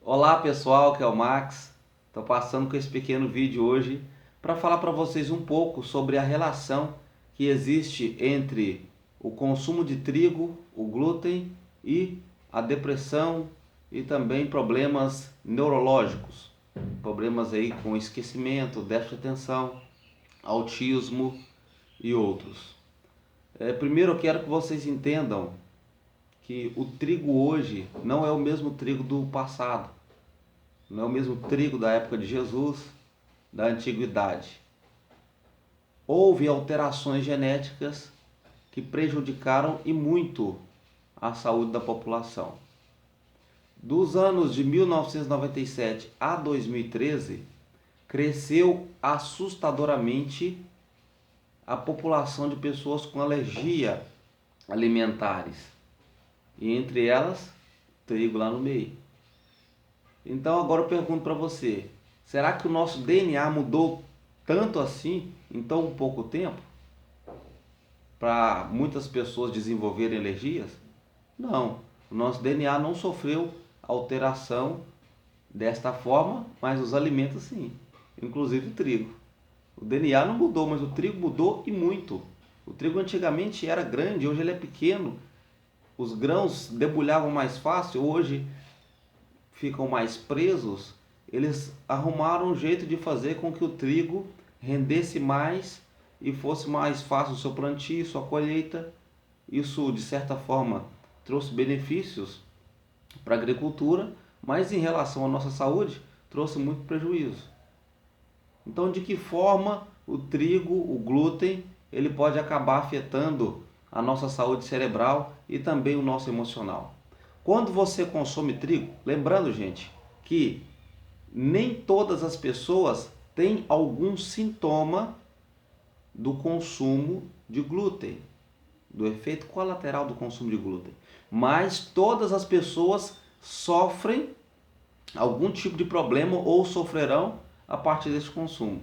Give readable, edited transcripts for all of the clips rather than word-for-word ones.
Olá pessoal, que é o Max. Estou passando com esse pequeno vídeo hoje para falar para vocês um pouco sobre a relação que existe entre o consumo de trigo, o glúten e a depressão e também problemas neurológicos, problemas aí com esquecimento, déficit de atenção, autismo e outros. Primeiro eu quero que vocês entendam que o trigo hoje não é o mesmo trigo do passado. Não é o mesmo trigo da época de Jesus, da antiguidade. Houve alterações genéticas que prejudicaram e muito a saúde da população. Dos anos de 1997 a 2013, cresceu assustadoramente a população de pessoas com alergia alimentares. E entre elas, trigo lá no meio. Então agora eu pergunto para você, será que o nosso DNA mudou tanto assim em tão pouco tempo? Para muitas pessoas desenvolverem alergias? Não, o nosso DNA não sofreu alteração desta forma, mas os alimentos sim, inclusive o trigo. O DNA não mudou, mas o trigo mudou e muito. O trigo antigamente era grande, hoje ele é pequeno. Os grãos debulhavam mais fácil, hoje ficam mais presos. Eles arrumaram um jeito de fazer com que o trigo rendesse mais e fosse mais fácil o seu plantio, sua colheita. Isso, de certa forma, trouxe benefícios para a agricultura, mas em relação à nossa saúde, trouxe muito prejuízo. Então, de que forma o trigo, o glúten, ele pode acabar afetando a nossa saúde cerebral e também o nosso emocional? Quando você consome trigo, lembrando, gente, que nem todas as pessoas têm algum sintoma do consumo de glúten, do efeito colateral do consumo de glúten, mas todas as pessoas sofrem algum tipo de problema ou sofrerão a partir desse consumo.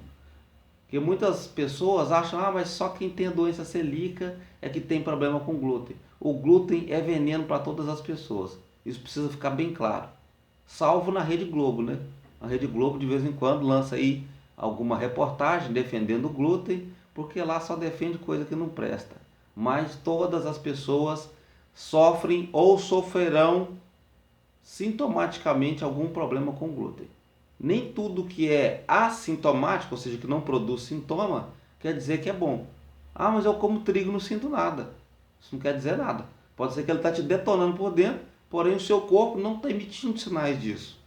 Porque muitas pessoas acham, mas só quem tem a doença celíaca é que tem problema com glúten. O glúten é veneno para todas as pessoas. Isso precisa ficar bem claro. Salvo na Rede Globo, né? A Rede Globo de vez em quando lança aí alguma reportagem defendendo o glúten, porque lá só defende coisa que não presta. Mas todas as pessoas sofrem ou sofrerão sintomaticamente algum problema com glúten. Nem tudo que é assintomático, ou seja, que não produz sintoma, quer dizer que é bom. Mas eu como trigo e não sinto nada. Isso não quer dizer nada. Pode ser que ele está te detonando por dentro, porém o seu corpo não está emitindo sinais disso.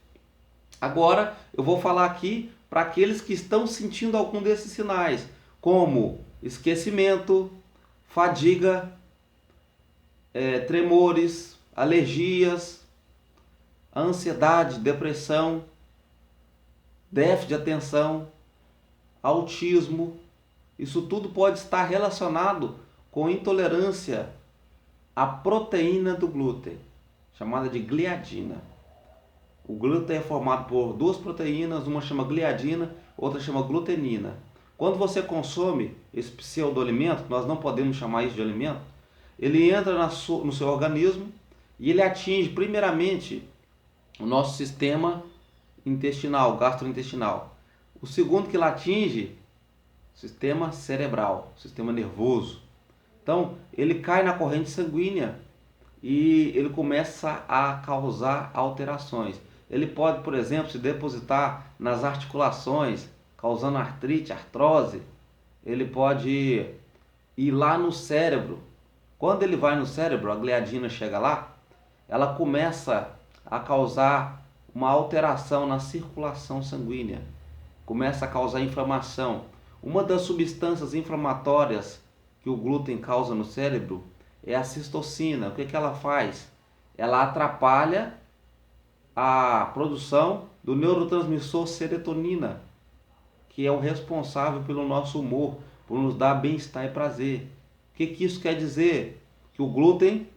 Agora eu vou falar aqui para aqueles que estão sentindo algum desses sinais, como esquecimento, fadiga, tremores, alergias, ansiedade, depressão, déficit de atenção, autismo. Isso tudo pode estar relacionado com intolerância à proteína do glúten, chamada de gliadina. O glúten é formado por duas proteínas, uma chama gliadina, outra chama glutenina. Quando você consome esse pseudo-alimento, nós não podemos chamar isso de alimento, ele entra no seu organismo e ele atinge primeiramente o nosso sistema intestinal, gastrointestinal. O segundo que ele atinge, sistema cerebral, sistema nervoso. Então, ele cai na corrente sanguínea e ele começa a causar alterações. Ele pode, por exemplo, se depositar nas articulações, causando artrite, artrose. Ele pode ir lá no cérebro. Quando ele vai no cérebro, a gliadina chega lá, ela começa a causar uma alteração na circulação sanguínea, começa a causar inflamação. Uma das substâncias inflamatórias que o glúten causa no cérebro é a cistocina. O que ela faz? Ela atrapalha a produção do neurotransmissor serotonina, que é o responsável pelo nosso humor, por nos dar bem-estar e prazer. O que isso quer dizer? Que o glúten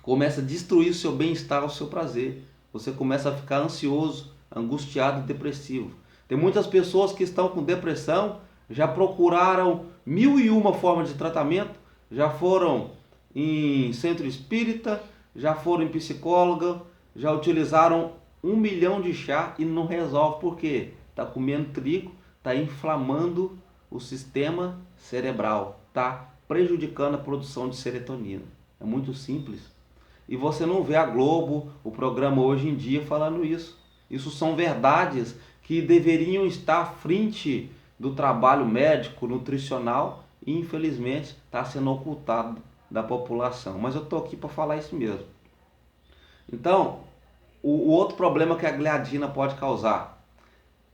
começa a destruir o seu bem-estar, o seu prazer. Você começa a ficar ansioso, angustiado e depressivo. Tem muitas pessoas que estão com depressão, já procuraram 1001 formas de tratamento, já foram em centro espírita, já foram em psicóloga, já utilizaram 1 milhão de chá e não resolve. Por quê? Está comendo trigo, está inflamando o sistema cerebral, está prejudicando a produção de serotonina. É muito simples. E você não vê a Globo, o programa Hoje em Dia, falando isso. Isso são verdades que deveriam estar à frente do trabalho médico, nutricional, e infelizmente está sendo ocultado da população. Mas eu estou aqui para falar isso mesmo. Então, o outro problema que a gliadina pode causar,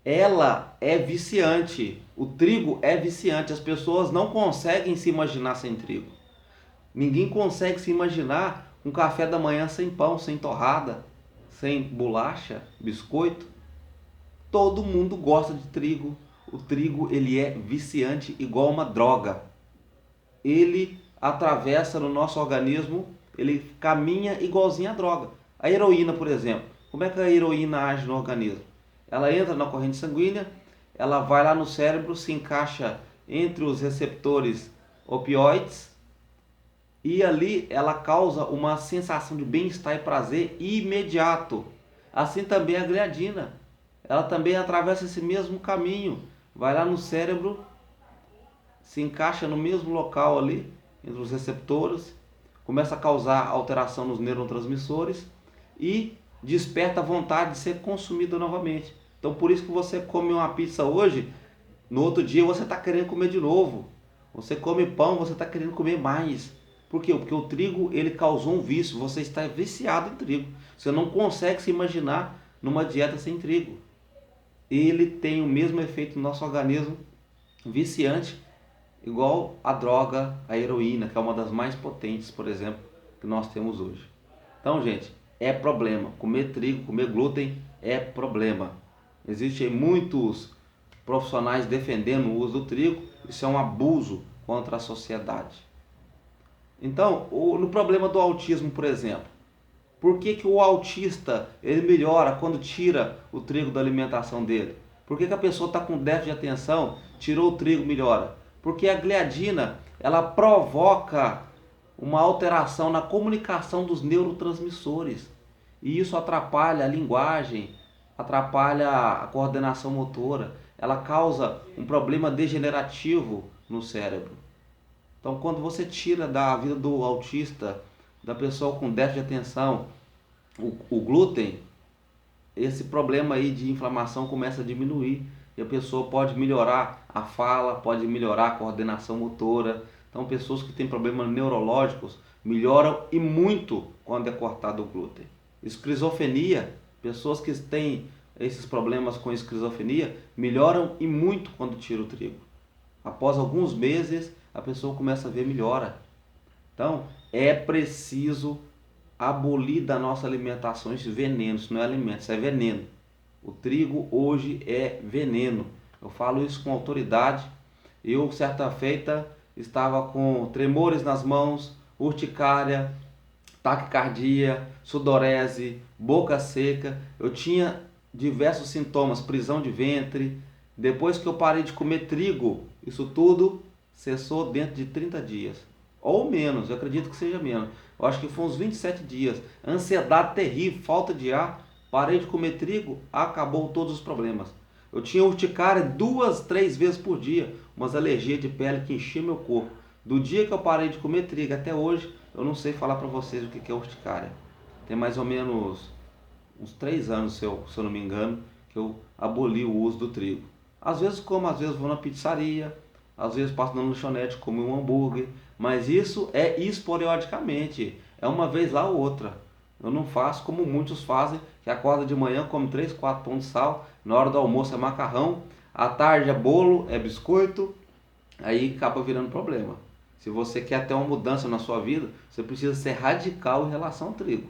ela é viciante. O trigo é viciante. As pessoas não conseguem se imaginar sem trigo. Ninguém consegue se imaginar um café da manhã sem pão, sem torrada, sem bolacha, biscoito. Todo mundo gosta de trigo. O trigo, ele é viciante igual uma droga. Ele atravessa no nosso organismo, ele caminha igualzinho a droga. A heroína, por exemplo. Como é que a heroína age no organismo? Ela entra na corrente sanguínea, ela vai lá no cérebro, se encaixa entre os receptores opioides e ali ela causa uma sensação de bem-estar e prazer imediato. Assim também a gliadina. Ela também atravessa esse mesmo caminho, vai lá no cérebro, se encaixa no mesmo local ali, entre os receptores, começa a causar alteração nos neurotransmissores e desperta a vontade de ser consumida novamente. Então por isso que você come uma pizza hoje, no outro dia você está querendo comer de novo. Você come pão, você está querendo comer mais. Por quê? Porque o trigo, ele causou um vício, você está viciado em trigo. Você não consegue se imaginar numa dieta sem trigo. Ele tem o mesmo efeito no nosso organismo, viciante, igual a droga, a heroína, que é uma das mais potentes, por exemplo, que nós temos hoje. Então, gente, é problema. Comer trigo, comer glúten é problema. Existem muitos profissionais defendendo o uso do trigo. Isso é um abuso contra a sociedade. Então, no problema do autismo, por exemplo, por que o autista ele melhora quando tira o trigo da alimentação dele? Por que a pessoa está com déficit de atenção, tirou o trigo, melhora? Porque a gliadina, ela provoca uma alteração na comunicação dos neurotransmissores. E isso atrapalha a linguagem, atrapalha a coordenação motora. Ela causa um problema degenerativo no cérebro. Então, quando você tira da vida do autista, da pessoa com déficit de atenção, o glúten, esse problema aí de inflamação começa a diminuir e a pessoa pode melhorar a fala, pode melhorar a coordenação motora. Então, pessoas que têm problemas neurológicos melhoram e muito quando é cortado o glúten. Esquizofrenia, pessoas que têm esses problemas com esquizofrenia melhoram e muito quando tira o trigo. Após alguns meses, a pessoa começa a ver melhora. Então, é preciso abolir da nossa alimentação esse veneno. Isso não é alimento, isso é veneno. O trigo hoje é veneno. Eu falo isso com autoridade. Eu, certa feita, estava com tremores nas mãos, urticária, taquicardia, sudorese, boca seca. Eu tinha diversos sintomas, prisão de ventre. Depois que eu parei de comer trigo, isso tudo cessou dentro de 30 dias. Ou menos, eu acredito que seja menos. Eu acho que foi uns 27 dias. Ansiedade terrível, falta de ar. Parei de comer trigo, acabou todos os problemas. Eu tinha urticária 2, 3 vezes por dia. Umas alergias de pele que enchiam meu corpo. Do dia que eu parei de comer trigo até hoje, eu não sei falar para vocês o que é urticária. Tem mais ou menos uns 3 anos, se eu não me engano, que eu aboli o uso do trigo. Às vezes como, às vezes vou na pizzaria, às vezes passo na lanchonete, como um hambúrguer, mas isso é esporadicamente, é uma vez lá ou outra. Eu não faço como muitos fazem, que acorda de manhã, come 3, 4 pão de sal, na hora do almoço é macarrão, à tarde é bolo, é biscoito, aí acaba virando problema. Se você quer ter uma mudança na sua vida, você precisa ser radical em relação ao trigo.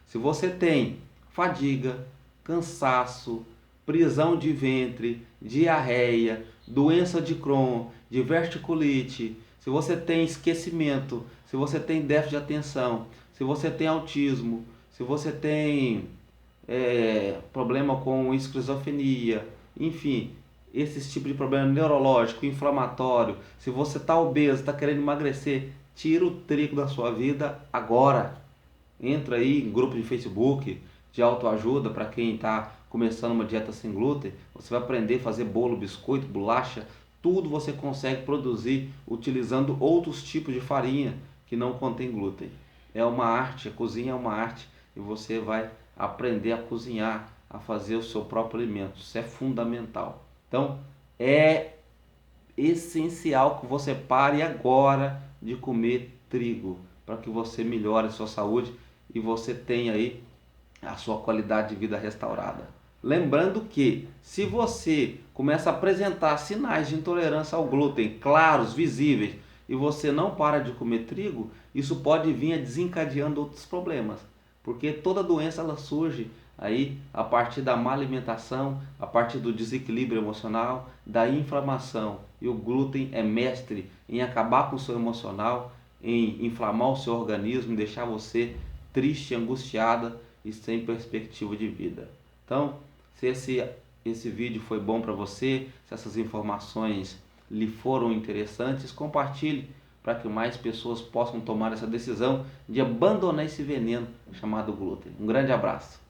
Se você tem fadiga, cansaço, prisão de ventre, diarreia, doença de Crohn, diverticulite, se você tem esquecimento, se você tem déficit de atenção, se você tem autismo, se você tem problema com esquizofrenia, enfim, esse tipo de problema neurológico, inflamatório, se você está obeso, está querendo emagrecer, tira o trigo da sua vida agora. Entra aí em grupo de Facebook, de autoajuda para quem está começando uma dieta sem glúten. Você vai aprender a fazer bolo, biscoito, bolacha, tudo você consegue produzir utilizando outros tipos de farinha que não contém glúten. É uma arte, a cozinha é uma arte e você vai aprender a cozinhar, a fazer o seu próprio alimento. Isso é fundamental. Então, é essencial que você pare agora de comer trigo para que você melhore a sua saúde e você tenha aí a sua qualidade de vida restaurada. Lembrando que se você começa a apresentar sinais de intolerância ao glúten claros, visíveis, e você não para de comer trigo, isso pode vir desencadeando outros problemas, porque toda doença ela surge aí a partir da má alimentação, a partir do desequilíbrio emocional, da inflamação. E o glúten é mestre em acabar com o seu emocional, em inflamar o seu organismo, deixar você triste, angustiada e sem perspectiva de vida. Então, se esse vídeo foi bom para você, se essas informações lhe foram interessantes, compartilhe para que mais pessoas possam tomar essa decisão de abandonar esse veneno chamado glúten. Um grande abraço.